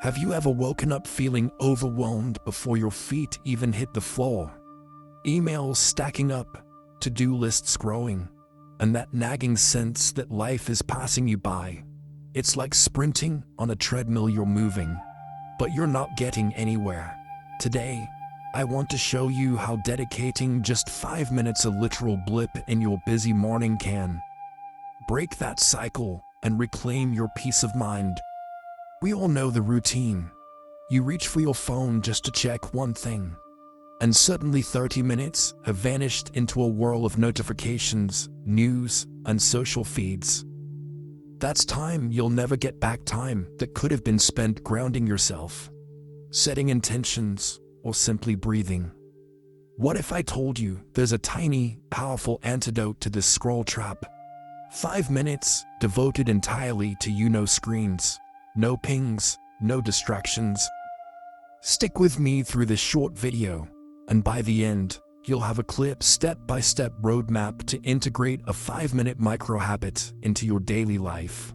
Have you ever woken up feeling overwhelmed before your feet even hit the floor? Emails stacking up, to-do lists growing, and that nagging sense that life is passing you by. It's like sprinting on a treadmill. You're moving, but you're not getting anywhere. Today, I want to show you how dedicating just 5 minutes, a literal blip in your busy morning, can break that cycle and reclaim your peace of mind. We all know the routine. You reach for your phone just to check one thing, and suddenly 30 minutes have vanished into a whirl of notifications, news, and social feeds. That's time you'll never get back, time that could have been spent grounding yourself, setting intentions, or simply breathing. What if I told you there's a tiny, powerful antidote to this scroll trap? 5 minutes devoted entirely to you, no screens, no pings, no distractions. Stick with me through this short video, and by the end, you'll have a clear step-by-step roadmap to integrate a 5-minute micro-habit into your daily life.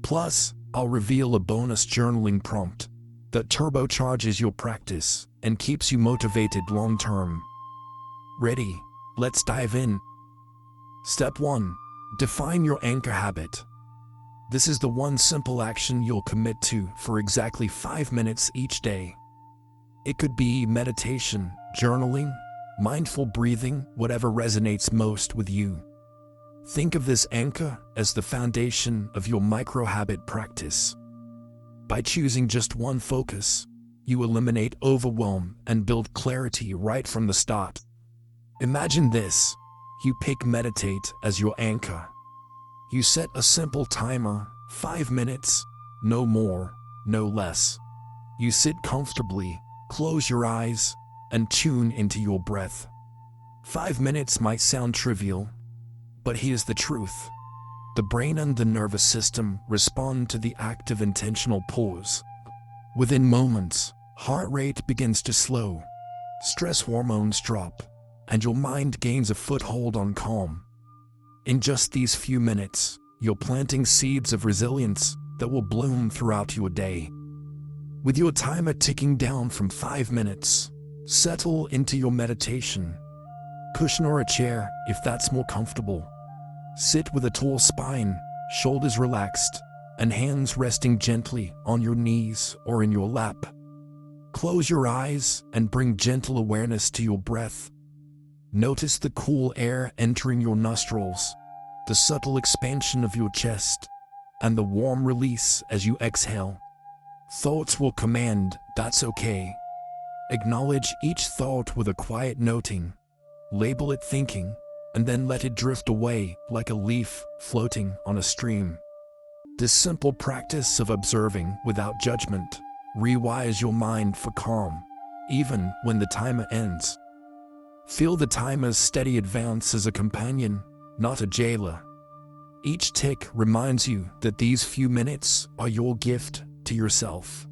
Plus, I'll reveal a bonus journaling prompt that turbocharges your practice and keeps you motivated long-term. Ready? Let's dive in. Step 1. Define your anchor habit. This is the one simple action you'll commit to for exactly 5 minutes each day. It could be meditation, journaling, mindful breathing, whatever resonates most with you. Think of this anchor as the foundation of your micro-habit practice. By choosing just one focus, you eliminate overwhelm and build clarity right from the start. Imagine this. You pick meditate as your anchor. You set a simple timer, 5 minutes, no more, no less. You sit comfortably, close your eyes, and tune into your breath. 5 minutes might sound trivial, but here's the truth. The brain and the nervous system respond to the act of intentional pause. Within moments, heart rate begins to slow, stress hormones drop, and your mind gains a foothold on calm. In just these few minutes, you're planting seeds of resilience that will bloom throughout your day. With your timer ticking down from 5 minutes, settle into your meditation. Cushion or a chair if that's more comfortable. Sit with a tall spine, shoulders relaxed, and hands resting gently on your knees or in your lap. Close your eyes and bring gentle awareness to your breath. Notice the cool air entering your nostrils, the subtle expansion of your chest, and the warm release as you exhale. Thoughts will command, that's okay. Acknowledge each thought with a quiet noting. Label it thinking, and then let it drift away like a leaf floating on a stream. This simple practice of observing without judgment rewires your mind for calm, even when the timer ends. Feel the timer's steady advance as a companion, not a jailer. Each tick reminds you that these few minutes are your gift to yourself.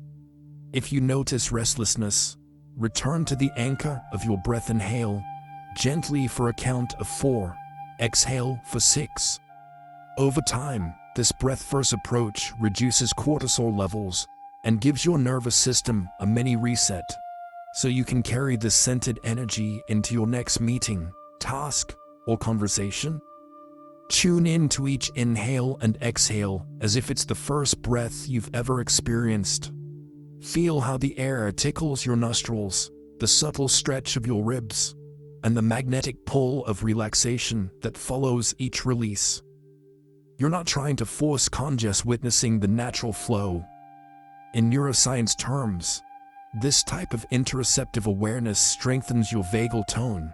If you notice restlessness, return to the anchor of your breath. Inhale gently for a count of 4. Exhale for 6. Over time, this breath-first approach reduces cortisol levels and gives your nervous system a mini reset, so you can carry this scented energy into your next meeting, task, or conversation. Tune in to each inhale and exhale as if it's the first breath you've ever experienced. Feel how the air tickles your nostrils, the subtle stretch of your ribs, and the magnetic pull of relaxation that follows each release. You're not trying to force calm, just witnessing the natural flow. In neuroscience terms, this type of interoceptive awareness strengthens your vagal tone,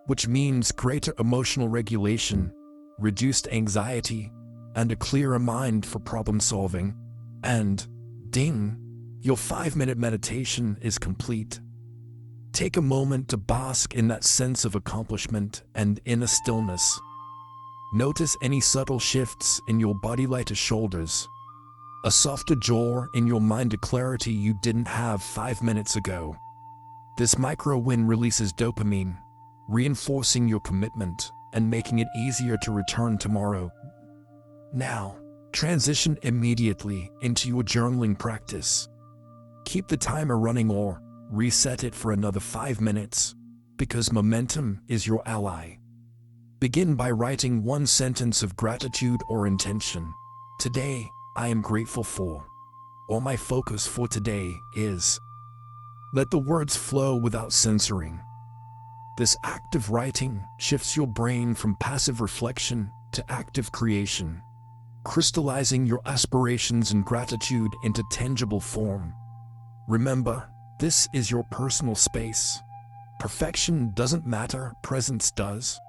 which means greater emotional regulation, reduced anxiety, and a clearer mind for problem solving. And, ding, your 5-minute meditation is complete. Take a moment to bask in that sense of accomplishment and inner stillness. Notice any subtle shifts in your body, lighter shoulders, a softer jaw in your mind, a clarity you didn't have 5 minutes ago. This micro win releases dopamine, reinforcing your commitment and making it easier to return tomorrow. Now, transition immediately into your journaling practice. Keep the timer running or reset it for another 5 minutes, because momentum is your ally. Begin by writing one sentence of gratitude or intention. Today, I am grateful for. Or my focus for today is. Let the words flow without censoring. This active writing shifts your brain from passive reflection to active creation, crystallizing your aspirations and gratitude into tangible form. Remember, this is your personal space. Perfection doesn't matter, presence does.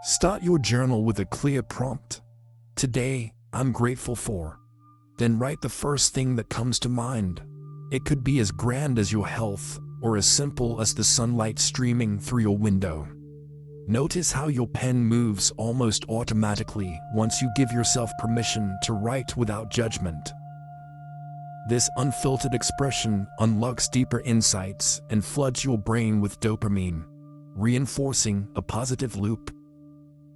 Start your journal with a clear prompt. Today, I'm grateful for. Then write the first thing that comes to mind. It could be as grand as your health, or as simple as the sunlight streaming through your window. Notice how your pen moves almost automatically once you give yourself permission to write without judgment. This unfiltered expression unlocks deeper insights and floods your brain with dopamine, reinforcing a positive loop.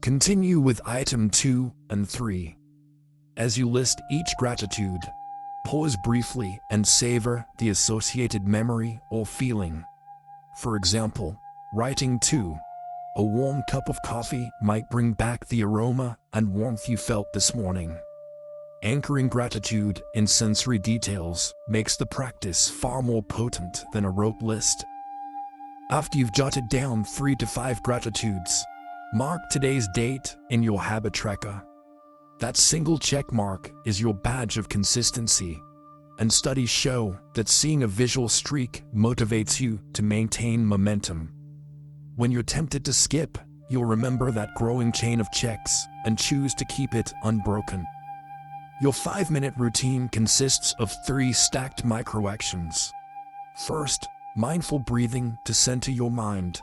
Continue with item 2 and 3. As you list each gratitude, pause briefly and savor the associated memory or feeling. For example, writing 2. A warm cup of coffee might bring back the aroma and warmth you felt this morning. Anchoring gratitude in sensory details makes the practice far more potent than a rote list. After you've jotted down 3 to 5 gratitudes, mark today's date in your habit tracker. That single check mark is your badge of consistency, and studies show that seeing a visual streak motivates you to maintain momentum. When you're tempted to skip, you'll remember that growing chain of checks and choose to keep it unbroken. Your 5-minute routine consists of 3 stacked micro-actions. First, mindful breathing to center your mind.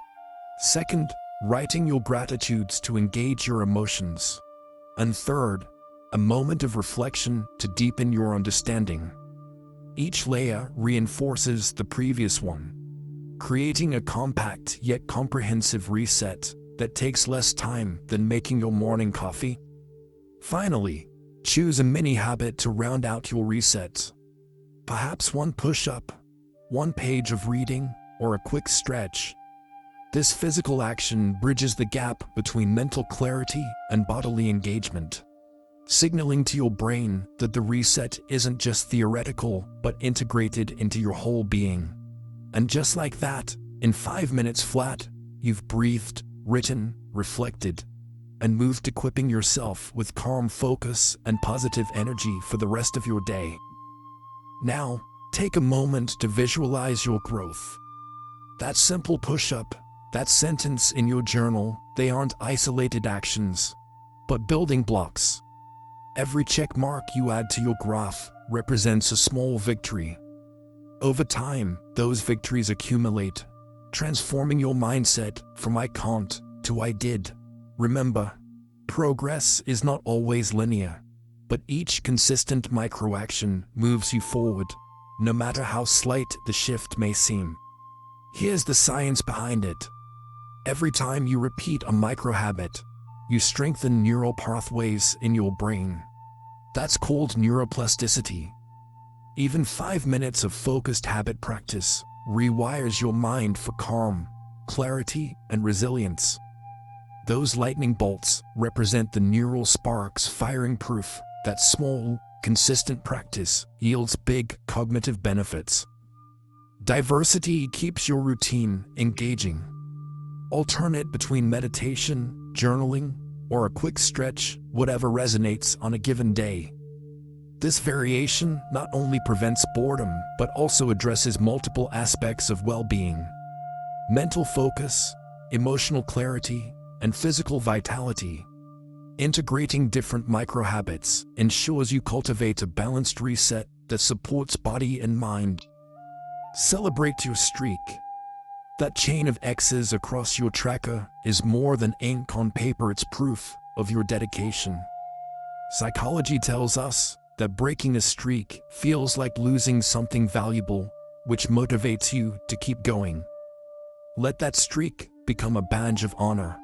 Second, writing your gratitudes to engage your emotions. And third, a moment of reflection to deepen your understanding. Each layer reinforces the previous one, creating a compact yet comprehensive reset that takes less time than making your morning coffee. Finally, choose a mini habit to round out your reset. Perhaps one push-up, 1 page of reading, or a quick stretch. This physical action bridges the gap between mental clarity and bodily engagement, signaling to your brain that the reset isn't just theoretical but integrated into your whole being. And just like that, in 5 minutes flat, you've breathed, written, reflected, and moved, equipping yourself with calm focus and positive energy for the rest of your day. Now, take a moment to visualize your growth. That simple push-up, that sentence in your journal, they aren't isolated actions, but building blocks. Every check mark you add to your graph represents a small victory. Over time, those victories accumulate, transforming your mindset from "I can't" to "I did." Remember, progress is not always linear, but each consistent micro-action moves you forward, no matter how slight the shift may seem. Here's the science behind it. Every time you repeat a micro-habit, you strengthen neural pathways in your brain. That's called neuroplasticity. Even 5 minutes of focused habit practice rewires your mind for calm, clarity, and resilience. Those lightning bolts represent the neural sparks firing proof that small, consistent practice yields big cognitive benefits. Diversity keeps your routine engaging. Alternate between meditation, journaling, or a quick stretch, whatever resonates on a given day. This variation not only prevents boredom, but also addresses multiple aspects of well-being: mental focus, emotional clarity, and physical vitality. Integrating different micro-habits ensures you cultivate a balanced reset that supports body and mind. Celebrate your streak. That chain of X's across your tracker is more than ink on paper, it's proof of your dedication. Psychology tells us that breaking a streak feels like losing something valuable, which motivates you to keep going. Let that streak become a badge of honor,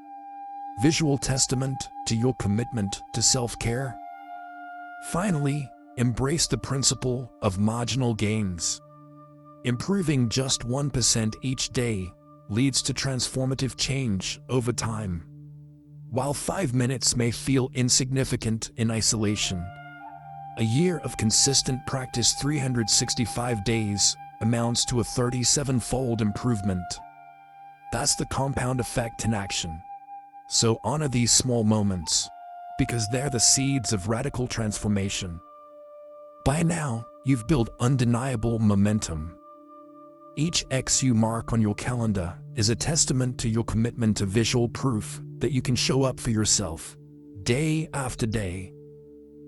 visual testament to your commitment to self-care. Finally, embrace the principle of marginal gains. Improving just 1% each day leads to transformative change over time. While 5 minutes may feel insignificant in isolation, a year of consistent practice, 365 days, amounts to a 37-fold improvement. That's the compound effect in action. So honor these small moments, because they're the seeds of radical transformation. By now, you've built undeniable momentum. Each X you mark on your calendar is a testament to your commitment to visual proof that you can show up for yourself, day after day.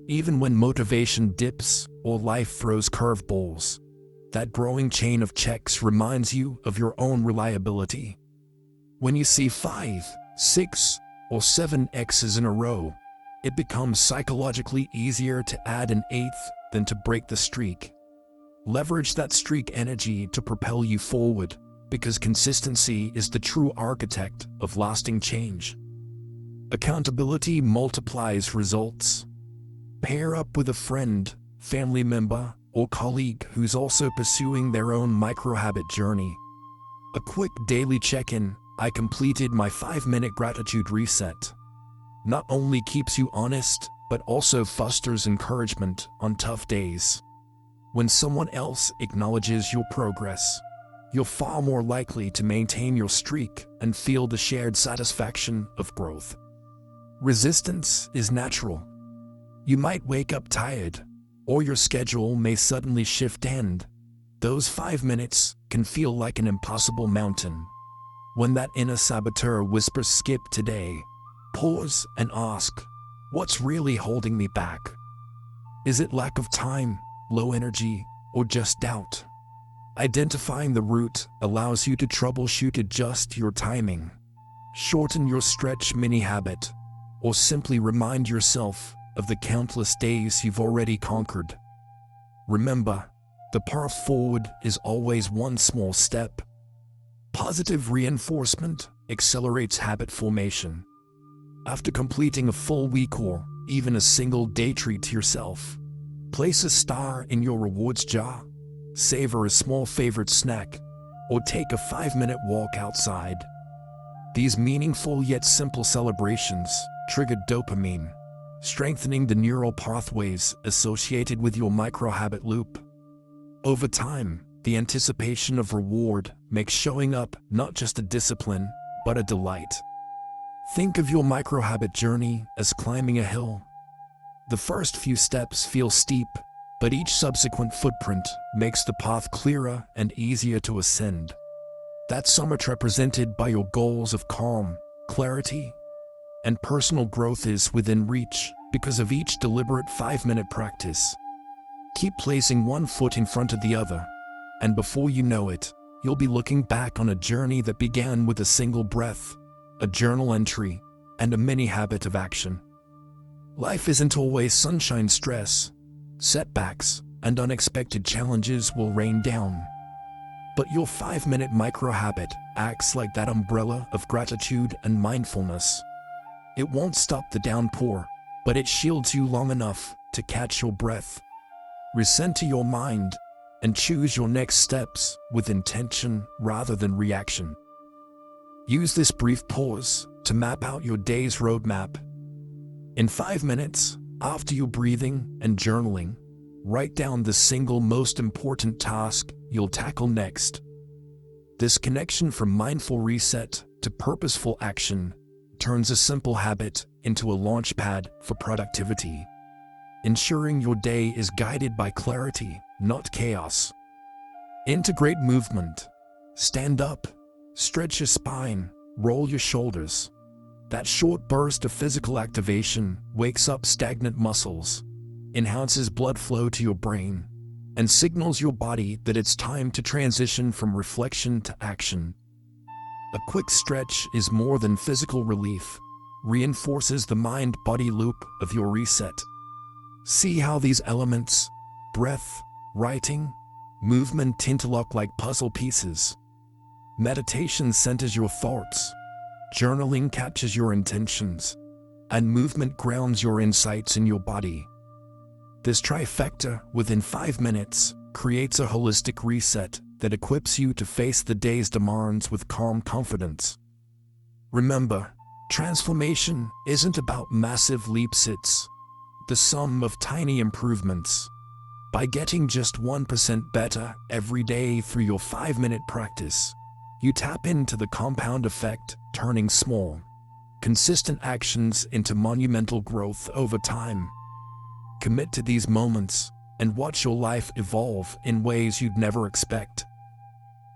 Even when motivation dips or life throws curveballs, that growing chain of checks reminds you of your own reliability. When you see 5, 6, or 7 X's in a row, it becomes psychologically easier to add an 8th than to break the streak. Leverage that streak energy to propel you forward, because consistency is the true architect of lasting change. Accountability multiplies results. Pair up with a friend, family member, or colleague who's also pursuing their own micro-habit journey. A quick daily check-in, I completed my 5-minute gratitude reset, not only keeps you honest, but also fosters encouragement on tough days. When someone else acknowledges your progress, you're far more likely to maintain your streak and feel the shared satisfaction of growth. Resistance is natural. You might wake up tired, or your schedule may suddenly shift, and those 5 minutes can feel like an impossible mountain. When that inner saboteur whispers, "Skip today," pause and ask, what's really holding me back? Is it lack of time, low energy, or just doubt? Identifying the root allows you to troubleshoot, adjust your timing, shorten your stretch mini habit, or simply remind yourself of the countless days you've already conquered. Remember, the path forward is always one small step. Positive reinforcement accelerates habit formation. After completing a full week or even a single day, treat yourself. Place a star in your rewards jar, savor a small favorite snack, or take a 5-minute walk outside. These meaningful yet simple celebrations trigger dopamine, strengthening the neural pathways associated with your micro-habit loop. Over time, the anticipation of reward makes showing up not just a discipline, but a delight. Think of your micro-habit journey as climbing a hill. The first few steps feel steep, but each subsequent footprint makes the path clearer and easier to ascend. That's somewhat represented by your goals of calm, clarity, and personal growth is within reach because of each deliberate 5-minute practice. Keep placing one foot in front of the other, and before you know it, you'll be looking back on a journey that began with a single breath, a journal entry, and a mini habit of action. Life isn't always sunshine. Stress, setbacks, and unexpected challenges will rain down. But your 5-minute micro-habit acts like that umbrella of gratitude and mindfulness. It won't stop the downpour, but it shields you long enough to catch your breath, recenter your mind, and choose your next steps with intention rather than reaction. Use this brief pause to map out your day's roadmap. In 5 minutes, after your breathing and journaling, write down the single most important task you'll tackle next. This connection from mindful reset to purposeful action turns a simple habit into a launchpad for productivity, ensuring your day is guided by clarity, not chaos. Integrate movement. Stand up, stretch your spine, roll your shoulders. That short burst of physical activation wakes up stagnant muscles, enhances blood flow to your brain, and signals your body that it's time to transition from reflection to action. A quick stretch is more than physical relief, reinforces the mind-body loop of your reset. See how these elements, breath, writing, movement, interlock like puzzle pieces. Meditation centers your thoughts, journaling captures your intentions, and movement grounds your insights in your body. This trifecta within 5 minutes creates a holistic reset that equips you to face the day's demands with calm confidence. Remember, transformation isn't about massive leaps, it's the sum of tiny improvements. By getting just 1% better every day through your 5-minute practice, you tap into the compound effect, turning small, consistent actions into monumental growth over time. Commit to these moments and watch your life evolve in ways you'd never expect.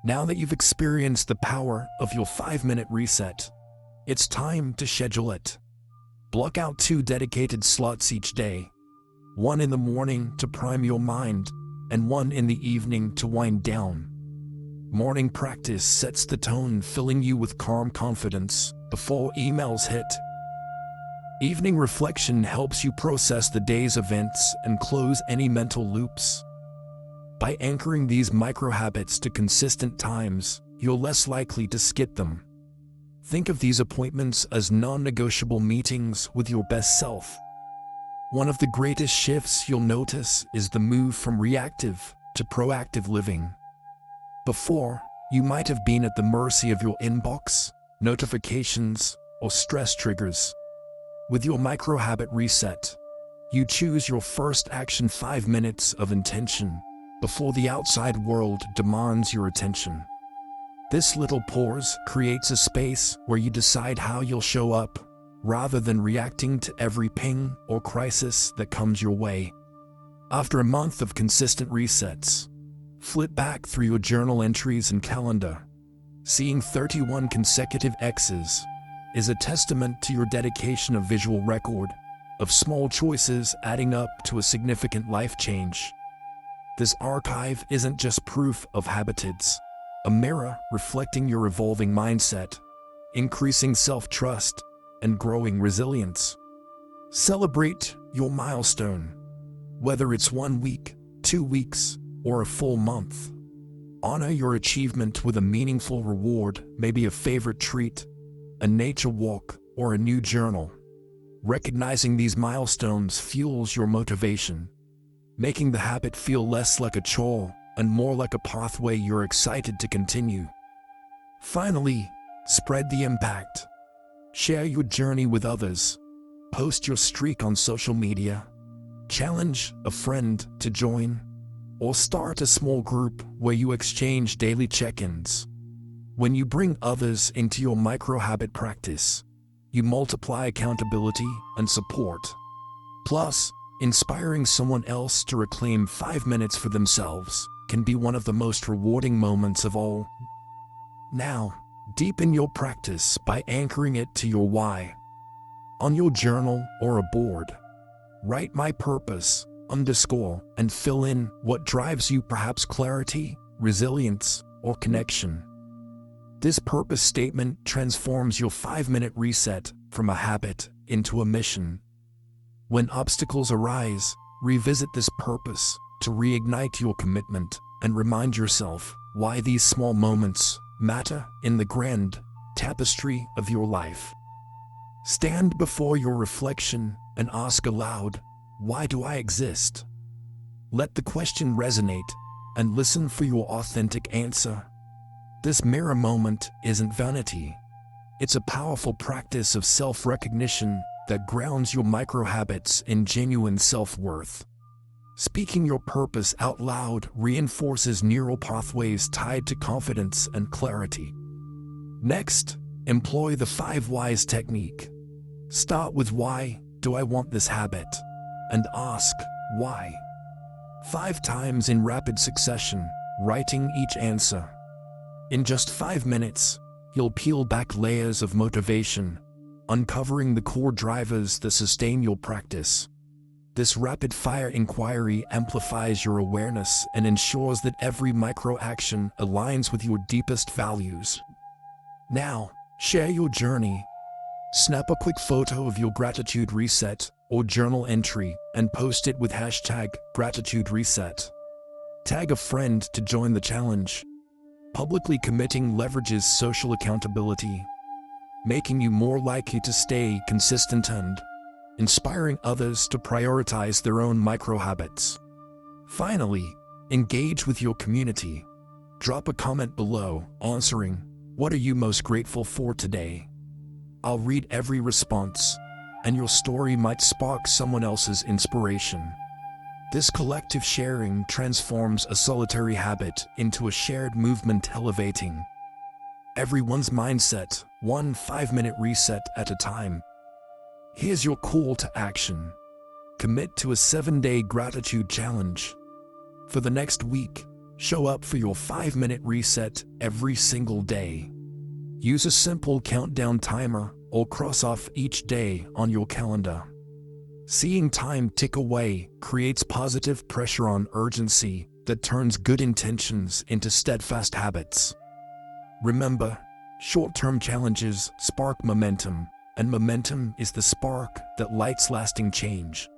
Now that you've experienced the power of your 5-minute reset, it's time to schedule it. Block out 2 dedicated slots each day, one in the morning to prime your mind, and one in the evening to wind down. Morning practice sets the tone, filling you with calm confidence before emails hit. Evening reflection helps you process the day's events and close any mental loops. By anchoring these micro-habits to consistent times, you're less likely to skip them. Think of these appointments as non-negotiable meetings with your best self. One of the greatest shifts you'll notice is the move from reactive to proactive living. Before, you might have been at the mercy of your inbox, notifications, or stress triggers. With your micro-habit reset, you choose your first action 5 minutes of intention before the outside world demands your attention. This little pause creates a space where you decide how you'll show up, rather than reacting to every ping or crisis that comes your way. After a month of consistent resets, flip back through your journal entries and calendar. Seeing 31 consecutive X's is a testament to your dedication, of visual record of small choices adding up to a significant life change. This archive isn't just proof of habits, a mirror reflecting your evolving mindset, increasing self-trust, and growing resilience. Celebrate your milestone, whether it's 1 week, 2 weeks, or a full month. Honor your achievement with a meaningful reward, maybe a favorite treat, a nature walk, or a new journal. Recognizing these milestones fuels your motivation, making the habit feel less like a chore and more like a pathway you're excited to continue. Finally, spread the impact. Share your journey with others. Post your streak on social media. Challenge a friend to join, or start a small group where you exchange daily check-ins. When you bring others into your micro-habit practice, you multiply accountability and support. Plus, inspiring someone else to reclaim 5 minutes for themselves can be one of the most rewarding moments of all. Now, deepen your practice by anchoring it to your why. On your journal or a board, write "My purpose" and fill in what drives you, perhaps clarity, resilience, or connection. This purpose statement transforms your 5-minute reset from a habit into a mission. When obstacles arise, revisit this purpose to reignite your commitment and remind yourself why these small moments matter in the grand tapestry of your life. Stand before your reflection and ask aloud, "Why do I exist?" Let the question resonate and listen for your authentic answer. This mirror moment isn't vanity. It's a powerful practice of self-recognition that grounds your micro-habits in genuine self-worth. Speaking your purpose out loud reinforces neural pathways tied to confidence and clarity. Next, employ the 5 whys technique. Start with "Why do I want this habit?" and ask "Why?" 5 times in rapid succession, writing each answer. In just 5 minutes, you'll peel back layers of motivation, uncovering the core drivers that sustain your practice. This rapid-fire inquiry amplifies your awareness and ensures that every micro-action aligns with your deepest values. Now, share your journey. Snap a quick photo of your gratitude reset or journal entry and post it with #GratitudeReset. Tag a friend to join the challenge. Publicly committing leverages social accountability, making you more likely to stay consistent and inspiring others to prioritize their own micro-habits. Finally, engage with your community. Drop a comment below answering, "What are you most grateful for today?" I'll read every response, and your story might spark someone else's inspiration. This collective sharing transforms a solitary habit into a shared movement, elevating everyone's mindset, one 5-minute reset at a time. Here's your call to action. Commit to a 7-day gratitude challenge. For the next week, show up for your 5-minute reset every single day. Use a simple countdown timer or cross off each day on your calendar. Seeing time tick away creates positive pressure on urgency that turns good intentions into steadfast habits. Remember, short-term challenges spark momentum, and momentum is the spark that lights lasting change.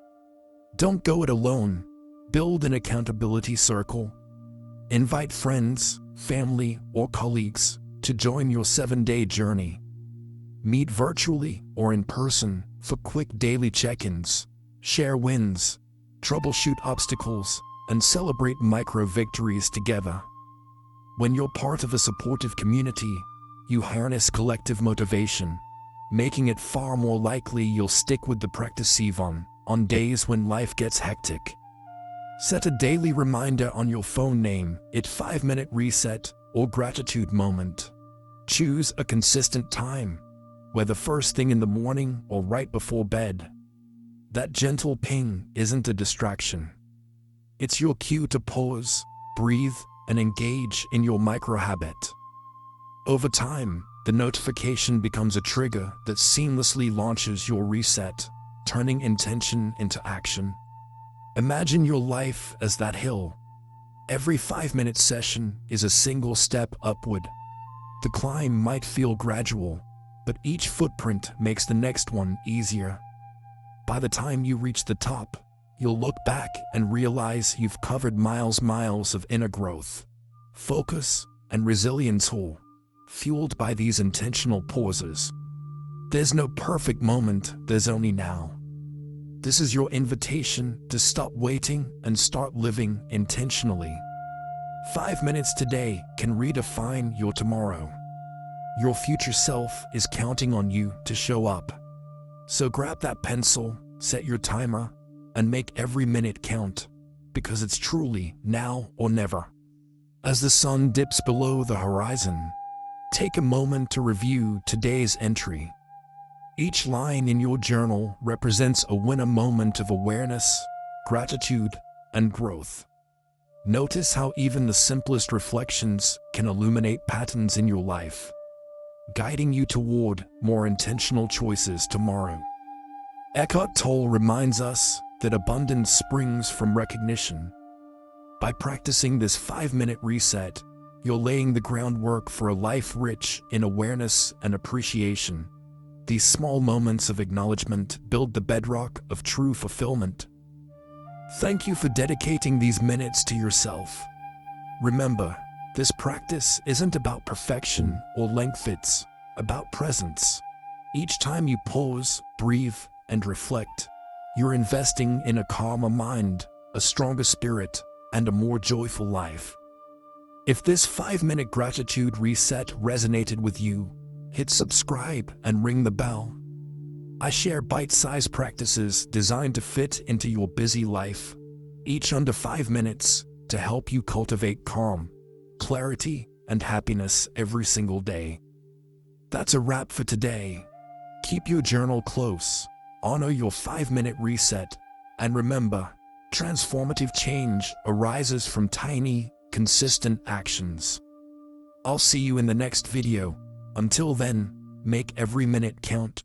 Don't go it alone. Build an accountability circle. Invite friends, family, or colleagues to join your 7-day journey. Meet virtually or in person for quick daily check-ins. Share wins, troubleshoot obstacles, and celebrate micro victories together. When you're part of a supportive community, you harness collective motivation, making it far more likely you'll stick with the practice even on days when life gets hectic. Set a daily reminder on your phone, name it 5-minute reset or gratitude moment. Choose a consistent time, whether first thing in the morning or right before bed. That gentle ping isn't a distraction. It's your cue to pause, breathe, and engage in your micro-habit. Over time, the notification becomes a trigger that seamlessly launches your reset, turning intention into action. Imagine your life as that hill. Every 5-minute session is a single step upward. The climb might feel gradual, but each footprint makes the next one easier. By the time you reach the top, you'll look back and realize you've covered miles of inner growth, focus, and resilience, all fueled by these intentional pauses. There's no perfect moment, there's only now. This is your invitation to stop waiting and start living intentionally. 5 minutes today can redefine your tomorrow. Your future self is counting on you to show up. So grab that pencil, set your timer, and make every minute count, because it's truly now or never. As the sun dips below the horizon, take a moment to review today's entry. Each line in your journal represents a win, a moment of awareness, gratitude, and growth. Notice how even the simplest reflections can illuminate patterns in your life, guiding you toward more intentional choices tomorrow. Eckhart Tolle reminds us that abundance springs from recognition. By practicing this 5-minute reset, you're laying the groundwork for a life rich in awareness and appreciation. These small moments of acknowledgement build the bedrock of true fulfillment. Thank you for dedicating these minutes to yourself. Remember, this practice isn't about perfection or length, it's about presence. Each time you pause, breathe, and reflect, you're investing in a calmer mind, a stronger spirit, and a more joyful life. If this 5-minute gratitude reset resonated with you, hit subscribe and ring the bell. I share bite-sized practices designed to fit into your busy life, each under 5 minutes, to help you cultivate calm, clarity, and happiness every single day. That's a wrap for today. Keep your journal close, honor your 5-minute reset, and remember, transformative change arises from tiny, consistent actions. I'll see you in the next video. Until then, make every minute count.